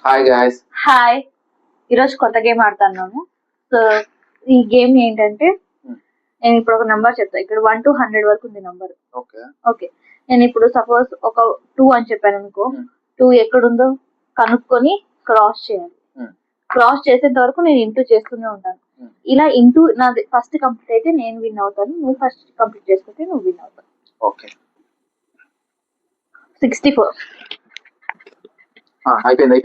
Hi guys. Hi, ఈరోజు కొత్త game ఆడుతున్నాము. So ఈ గేమ్ ఏంటంటే నేను ఇప్పుడు ఒక నెంబర్ చెప్తాను. ఇక్కడ 1 to 100 వరకు ఉంది నెంబర్. ఓకే ఓకే, నేను ఇప్పుడు సపోజ్ ఒక 2 అని చెప్పాను అనుకో. 2 ఎక్కడుందో కనుక్కొని క్రాస్ చేయాలి. క్రాస్ చేసేంత వరకు నేను ఇంటూ చేస్తూనే ఉంటాను. ఇలా ఇంటూ నాది ఫస్ట్ కంప్లీట్ అయితే నేను విన్ అవుతాను, నువ్వు ఫస్ట్ కంప్లీట్ చేసుకుంటే నువ్వు విన్ అవుతావు. ఓకే 64. అయిపోయింది.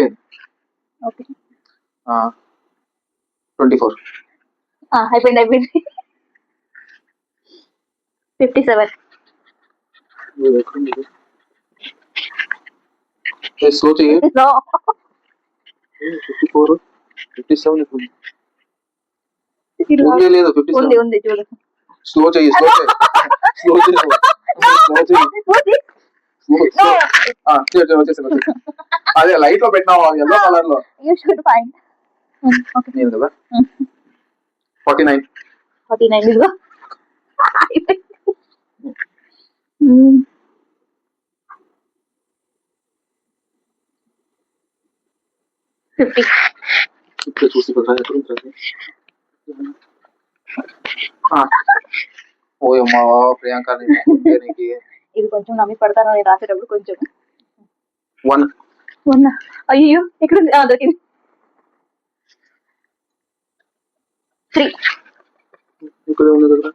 ఓకే 24. అయిపోయింది. 57. స్లో చెయ్యి. No. 54 57 లేదు 57 ఉంది చూడు. స్లో చెయ్యి. వచ్చేసి అదే లైట్ లో పెట్టినావు ఎల్లో కలర్ లో. You should find. Okay. నేను కదా 49. 49 ఇదిగో. 50. ఇప్పుడు చూసి ఓయమ్మా ప్రియాంక నీకు ఇది కొంచెం నమ్మి పడతాను నేను రాసేటప్పుడు కొంచెం. 1 అయ్యో ఎక్కడ దొరికింది. 3. ఇక్కడ ఉంది కదా.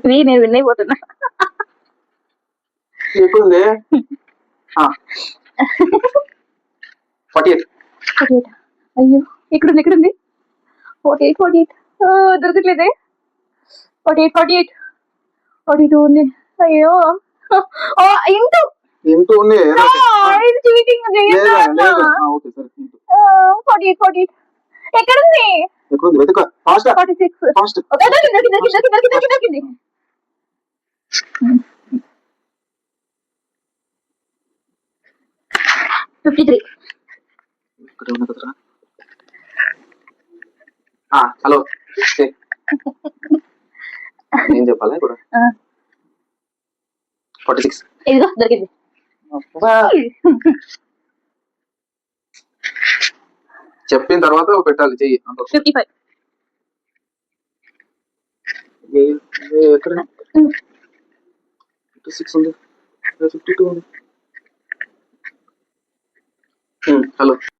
నేను విన్ అయిపోతున్నా. ఎక్కడుంది? 48. అయ్యో ఎక్కడుంది 48 దొరకట్లేదే. 48 42 ఉంది. అయ్యో ఇంటూ ఉంది. ఇది చీటింగ్. 48 ఎక్కడుంది? వెతుక ఫాస్ట్ 46. ఫాస్ట్. దొరికింది. 53. ఇక్కడ ఉంది కదరా. హలో ఏం చెప్పాలా ఇప్పుడు? 46. ఇదిగో దొరికింది. చెప్పిన తర్వాత పెట్టాలి చెయ్యి. 55. ఎక్కడ 56 ఉంది. 52 ఉంది. హలో